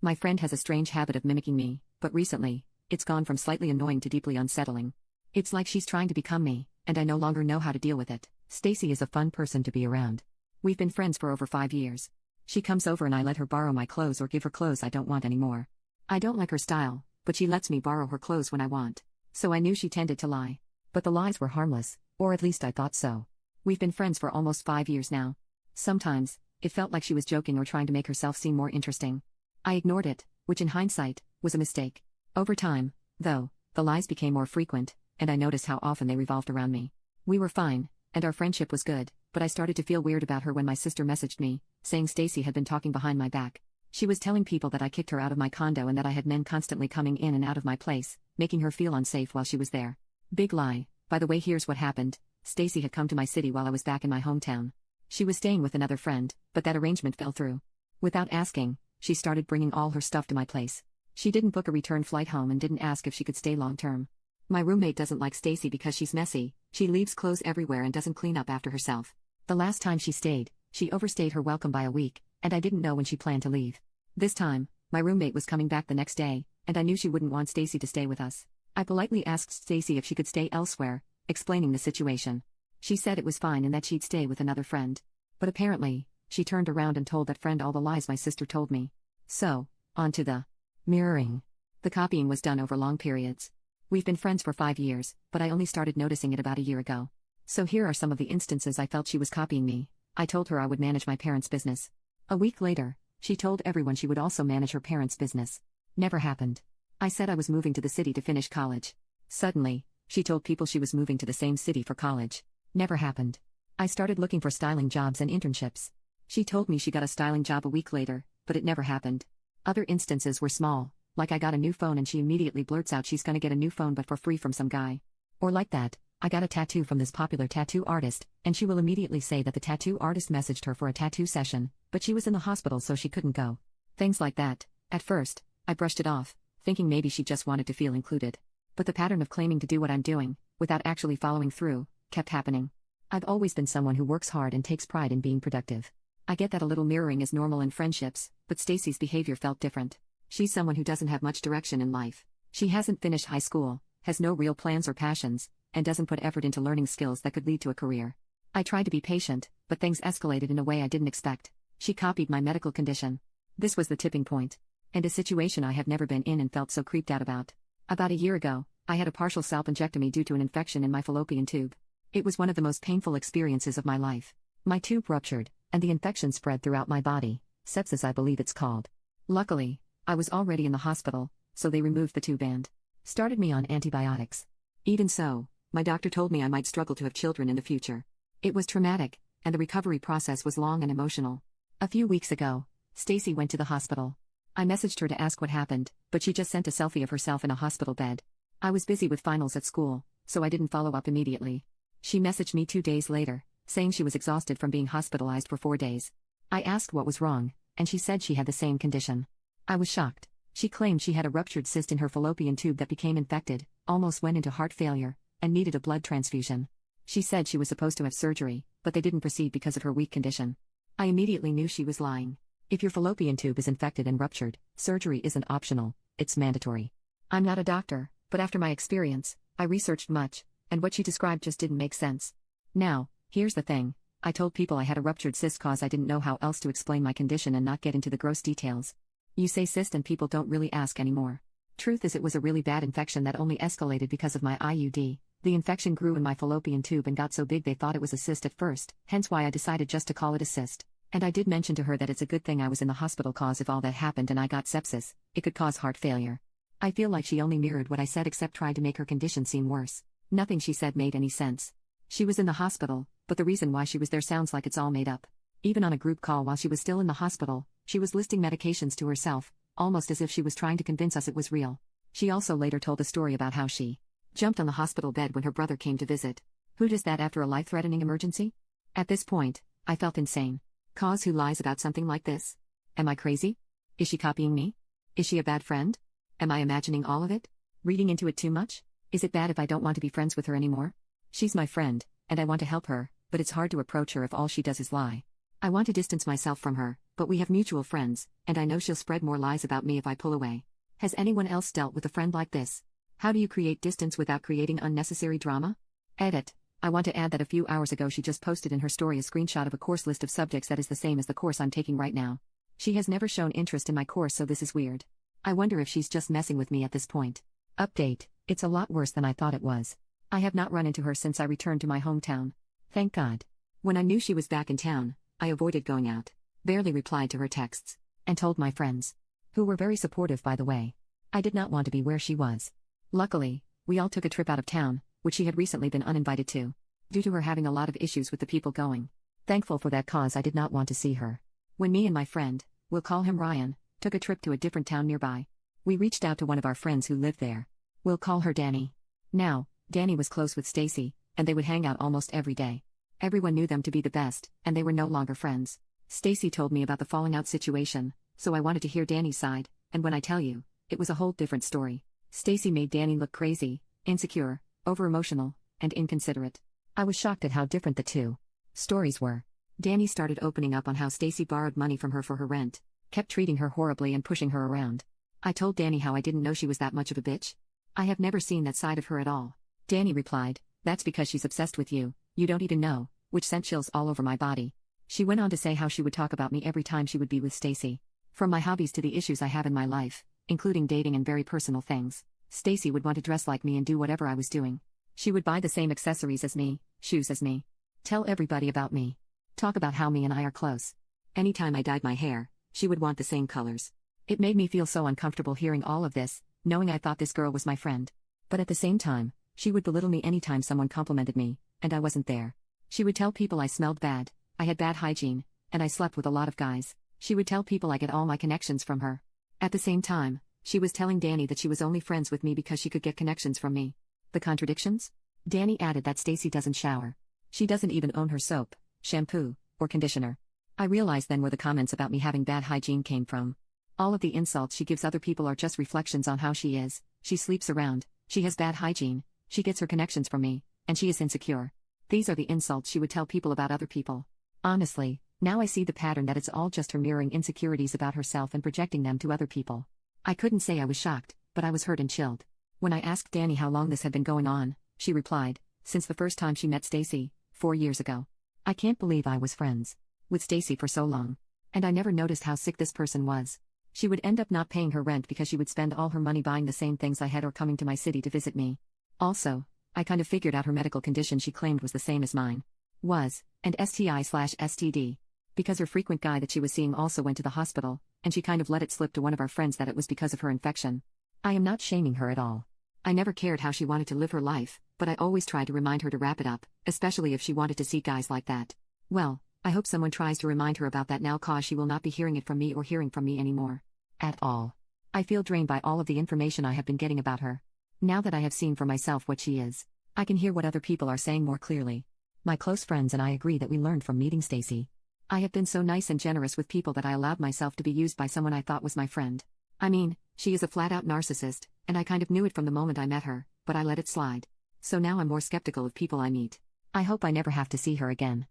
My friend has a strange habit of mimicking me, but recently, it's gone from slightly annoying to deeply unsettling. It's like she's trying to become me, and I no longer know how to deal with it. Stacy is a fun person to be around. We've been friends for over 5 years. She comes over and I let her borrow my clothes or give her clothes I don't want anymore. I don't like her style, but she lets me borrow her clothes when I want. So I knew she tended to lie. But the lies were harmless, or at least I thought so. We've been friends for almost 5 years now. Sometimes, it felt like she was joking or trying to make herself seem more interesting. I ignored it, which in hindsight, was a mistake. Over time, though, the lies became more frequent, and I noticed how often they revolved around me. We were fine, and our friendship was good, but I started to feel weird about her when my sister messaged me, saying Stacy had been talking behind my back. She was telling people that I kicked her out of my condo and that I had men constantly coming in and out of my place, making her feel unsafe while she was there. Big lie. By the way, here's what happened. Stacy had come to my city while I was back in my hometown. She was staying with another friend, but that arrangement fell through. Without asking, she started bringing all her stuff to my place. She didn't book a return flight home and didn't ask if she could stay long term. My roommate doesn't like Stacy because she's messy. She leaves clothes everywhere and doesn't clean up after herself. The last time she stayed, she overstayed her welcome by a week, and I didn't know when she planned to leave. This time, my roommate was coming back the next day, and I knew she wouldn't want Stacy to stay with us. I politely asked Stacy if she could stay elsewhere, explaining the situation. She said it was fine and that she'd stay with another friend. But apparently, she turned around and told that friend all the lies my sister told me. So, on to the mirroring. The copying was done over long periods. We've been friends for 5 years, but I only started noticing it about a year ago. So here are some of the instances I felt she was copying me. I told her I would manage my parents' business. A week later, she told everyone she would also manage her parents' business. Never happened. I said I was moving to the city to finish college. Suddenly, she told people she was moving to the same city for college. Never happened. I started looking for styling jobs and internships. She told me she got a styling job a week later, but it never happened. Other instances were small, like I got a new phone and she immediately blurts out she's gonna get a new phone but for free from some guy. Or like that, I got a tattoo from this popular tattoo artist, and she will immediately say that the tattoo artist messaged her for a tattoo session, but she was in the hospital so she couldn't go. Things like that. At first, I brushed it off, thinking maybe she just wanted to feel included. But the pattern of claiming to do what I'm doing, without actually following through, kept happening. I've always been someone who works hard and takes pride in being productive. I get that a little mirroring is normal in friendships, but Stacy's behavior felt different. She's someone who doesn't have much direction in life. She hasn't finished high school, has no real plans or passions, and doesn't put effort into learning skills that could lead to a career. I tried to be patient, but things escalated in a way I didn't expect. She copied my medical condition. This was the tipping point. And a situation I have never been in and felt so creeped out about. About a year ago, I had a partial salpingectomy due to an infection in my fallopian tube. It was one of the most painful experiences of my life. My tube ruptured, and the infection spread throughout my body, sepsis I believe it's called. Luckily, I was already in the hospital, so they removed the tube and started me on antibiotics. Even so, my doctor told me I might struggle to have children in the future. It was traumatic, and the recovery process was long and emotional. A few weeks ago, Stacy went to the hospital. I messaged her to ask what happened, but she just sent a selfie of herself in a hospital bed. I was busy with finals at school, so I didn't follow up immediately. She messaged me 2 days later, saying she was exhausted from being hospitalized for 4 days. I asked what was wrong, and she said she had the same condition. I was shocked. She claimed she had a ruptured cyst in her fallopian tube that became infected, almost went into heart failure, and needed a blood transfusion. She said she was supposed to have surgery, but they didn't proceed because of her weak condition. I immediately knew she was lying. If your fallopian tube is infected and ruptured, surgery isn't optional, it's mandatory. I'm not a doctor, but after my experience, I researched much, and what she described just didn't make sense. Now, here's the thing. I told people I had a ruptured cyst cause I didn't know how else to explain my condition and not get into the gross details. You say cyst and people don't really ask anymore. Truth is it was a really bad infection that only escalated because of my IUD. The infection grew in my fallopian tube and got so big they thought it was a cyst at first, hence why I decided just to call it a cyst. And I did mention to her that it's a good thing I was in the hospital cause if all that happened and I got sepsis, it could cause heart failure. I feel like she only mirrored what I said except tried to make her condition seem worse. Nothing she said made any sense. She was in the hospital, but the reason why she was there sounds like it's all made up. Even on a group call while she was still in the hospital, she was listing medications to herself, almost as if she was trying to convince us it was real. She also later told a story about how she jumped on the hospital bed when her brother came to visit. Who does that after a life-threatening emergency? At this point, I felt insane. Cause who lies about something like this? Am I crazy? Is she copying me? Is she a bad friend? Am I imagining all of it? Reading into it too much? Is it bad if I don't want to be friends with her anymore? She's my friend, and I want to help her, but it's hard to approach her if all she does is lie. I want to distance myself from her, but we have mutual friends, and I know she'll spread more lies about me if I pull away. Has anyone else dealt with a friend like this? How do you create distance without creating unnecessary drama? Edit. I want to add that a few hours ago she just posted in her story a screenshot of a course list of subjects that is the same as the course I'm taking right now. She has never shown interest in my course, so this is weird. I wonder if she's just messing with me at this point. Update. It's a lot worse than I thought it was. I have not run into her since I returned to my hometown. Thank God. When I knew she was back in town, I avoided going out, barely replied to her texts, and told my friends, who were very supportive by the way. I did not want to be where she was. Luckily, we all took a trip out of town, which she had recently been uninvited to, due to her having a lot of issues with the people going. Thankful for that cause I did not want to see her. When me and my friend, we'll call him Ryan, took a trip to a different town nearby, we reached out to one of our friends who lived there. We'll call her Danny. Now, Danny was close with Stacy, and they would hang out almost every day. Everyone knew them to be the best, and they were no longer friends. Stacy told me about the falling out situation, so I wanted to hear Danny's side, and when I tell you, it was a whole different story. Stacy made Danny look crazy, insecure, over-emotional, and inconsiderate. I was shocked at how different the two stories were. Danny started opening up on how Stacy borrowed money from her for her rent, kept treating her horribly and pushing her around. I told Danny how I didn't know she was that much of a bitch. I have never seen that side of her at all. Danny replied, that's because she's obsessed with you, you don't even know, which sent chills all over my body. She went on to say how she would talk about me every time she would be with Stacy. From my hobbies to the issues I have in my life, including dating and very personal things, Stacy would want to dress like me and do whatever I was doing. She would buy the same accessories as me, shoes as me. Tell everybody about me. Talk about how me and I are close. Anytime I dyed my hair, she would want the same colors. It made me feel so uncomfortable hearing all of this, knowing I thought this girl was my friend. But at the same time, she would belittle me anytime someone complimented me, and I wasn't there. She would tell people I smelled bad, I had bad hygiene, and I slept with a lot of guys. She would tell people I get all my connections from her. At the same time, she was telling Danny that she was only friends with me because she could get connections from me. The contradictions? Danny added that Stacy doesn't shower. She doesn't even own her soap, shampoo, or conditioner. I realized then where the comments about me having bad hygiene came from. All of the insults she gives other people are just reflections on how she is. She sleeps around, she has bad hygiene, she gets her connections from me, and she is insecure. These are the insults she would tell people about other people. Honestly, now I see the pattern that it's all just her mirroring insecurities about herself and projecting them to other people. I couldn't say I was shocked, but I was hurt and chilled. When I asked Danny how long this had been going on, she replied, since the first time she met Stacy, 4 years ago. I can't believe I was friends with Stacy for so long. And I never noticed how sick this person was. She would end up not paying her rent because she would spend all her money buying the same things I had or coming to my city to visit me. Also, I kind of figured out her medical condition she claimed was the same as mine. Was, and STI/STD. Because her frequent guy that she was seeing also went to the hospital, and she kind of let it slip to one of our friends that it was because of her infection. I am not shaming her at all. I never cared how she wanted to live her life, but I always tried to remind her to wrap it up, especially if she wanted to see guys like that. Well, I hope someone tries to remind her about that now, cause she will not be hearing it from me or hearing from me anymore. At all. I feel drained by all of the information I have been getting about her. Now that I have seen for myself what she is, I can hear what other people are saying more clearly. My close friends and I agree that we learned from meeting Stacy. I have been so nice and generous with people that I allowed myself to be used by someone I thought was my friend. I mean, she is a flat-out narcissist, and I kind of knew it from the moment I met her, but I let it slide. So now I'm more skeptical of people I meet. I hope I never have to see her again.